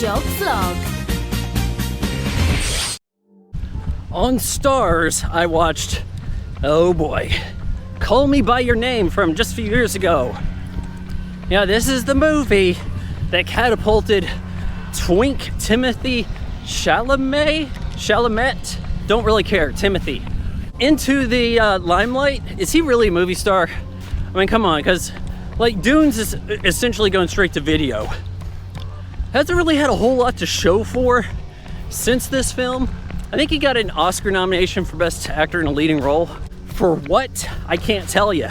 Jock Vlog. On Stars, I watched, oh boy, Call Me By Your Name from just a few years ago. Yeah, this is the movie that catapulted Twink Timothée Chalamet, don't really care, Timothy, into the limelight. Is he really a movie star? I mean, come on, because like Dunes is essentially going straight to video. Hasn't really had a whole lot to show for since this film. I think he got an Oscar nomination for Best Actor in a Leading Role. For what? I can't tell you.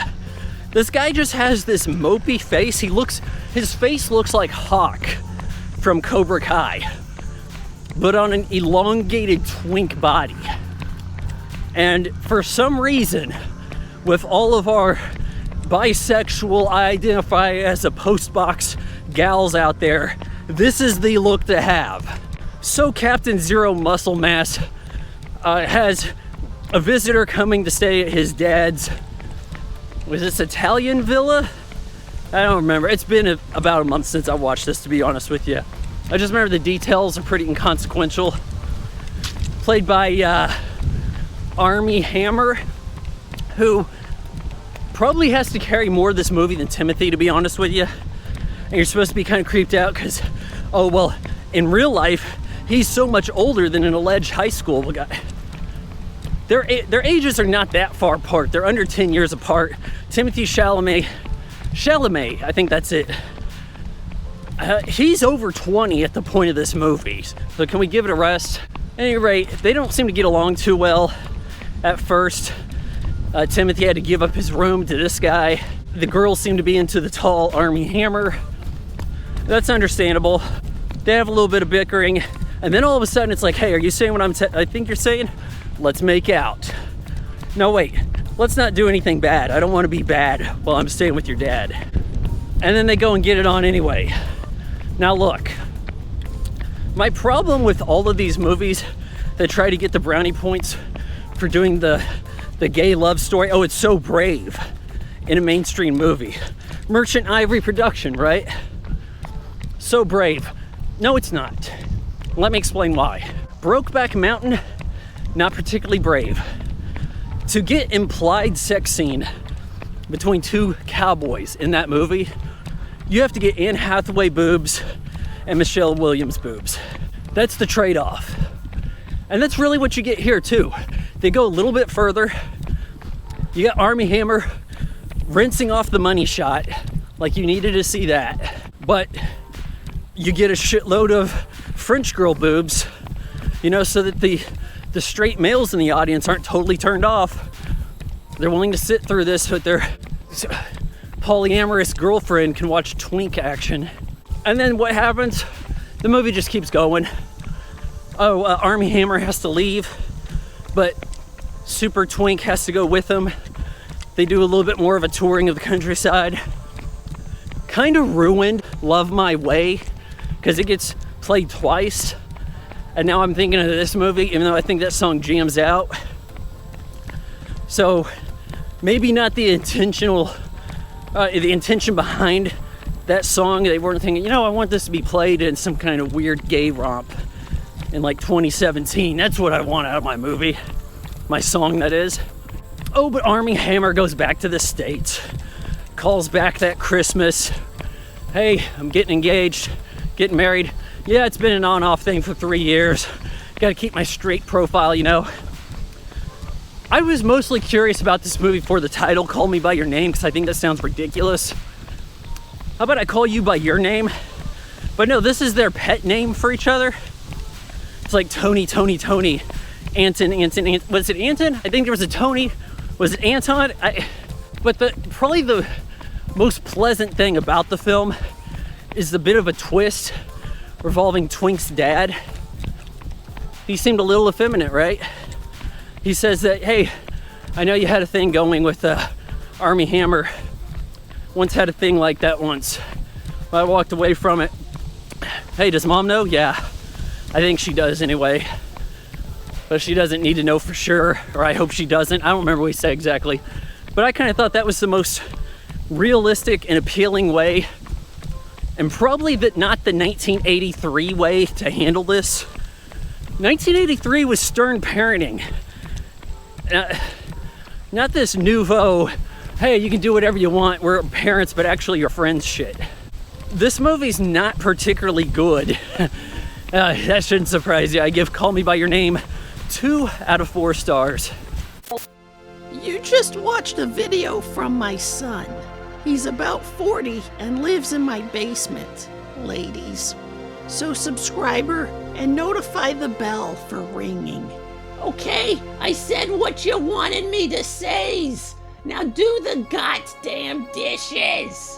This guy just has this mopey face. His face looks like Hawk from Cobra Kai, but on an elongated twink body. And for some reason, with all of our bisexual, I identify as a postbox gals out there, this is the look to have. So Captain Zero Muscle Mass has a visitor coming to stay at his dad's, was this Italian villa? I don't remember. It's been about a month since I watched this, to be honest with you. I just remember the details are pretty inconsequential. Played by Armie Hammer, who probably has to carry more of this movie than Timothy, to be honest with you. And you're supposed to be kind of creeped out because, oh, well, in real life, he's so much older than an alleged high school guy. Their ages are not that far apart. They're under 10 years apart. Timothée Chalamet, I think that's it. He's over 20 at the point of this movie. So can we give it a rest? At any rate, they don't seem to get along too well at first. Timothy had to give up his room to this guy. The girls seem to be into the tall Armie Hammer. That's understandable. They have a little bit of bickering, and then all of a sudden it's like, hey, are you saying what I think you're saying? Let's make out. No, wait, let's not do anything bad. I don't want to be bad while I'm staying with your dad. And then they go and get it on anyway. Now look, my problem with all of these movies that try to get the brownie points for doing the gay love story, oh, it's so brave in a mainstream movie. Merchant Ivory production, right? So brave. No, it's not. Let me explain why. Brokeback Mountain, not particularly brave. To get implied sex scene between two cowboys in that movie, you have to get Anne Hathaway boobs and Michelle Williams boobs. That's the trade-off. And that's really what you get here too. They go a little bit further. You got Armie Hammer rinsing off the money shot, like you needed to see that. But you get a shitload of French girl boobs, you know, so that the straight males in the audience aren't totally turned off. They're willing to sit through this so that their polyamorous girlfriend can watch twink action. And then what happens? The movie just keeps going. Oh, Armie Hammer has to leave, but Super Twink has to go with him. They do a little bit more of a touring of the countryside. Kind of ruined Love My Way because it gets played twice. And now I'm thinking of this movie, even though I think that song jams out. So maybe not the intention behind that song. They weren't thinking, you know, I want this to be played in some kind of weird gay romp in like 2017. That's what I want out of my movie. My song, that is. Oh, but Armie Hammer goes back to the States. Calls back that Christmas. Hey, I'm getting engaged, getting married. Yeah, it's been an on-off thing for 3 years. Gotta keep my straight profile, you know. I was mostly curious about this movie for the title, Call Me By Your Name, because I think that sounds ridiculous. How about I call you by your name? But no, this is their pet name for each other. It's like Tony, Anton. Was it Anton? I think there was a Tony. Was it Anton? But probably the most pleasant thing about the film is the bit of a twist revolving Twink's dad. He seemed a little effeminate, right? He says that, hey, I know you had a thing going with Armie Hammer. Once had a thing like that once. But I walked away from it. Hey, does mom know? Yeah, I think she does anyway. But she doesn't need to know for sure, or I hope she doesn't. I don't remember what he said exactly. But I kind of thought that was the most realistic and appealing way and probably not the 1983 way to handle this. 1983 was stern parenting. Not this nouveau, hey, you can do whatever you want, we're parents, but actually your friends shit. This movie's not particularly good. That shouldn't surprise you. I give Call Me By Your Name 2 out of 4 stars. You just watched a video from my son. He's about 40 and lives in my basement, ladies. So subscribe her and notify the bell for ringing. Okay, I said what you wanted me to say. Now do the goddamn dishes.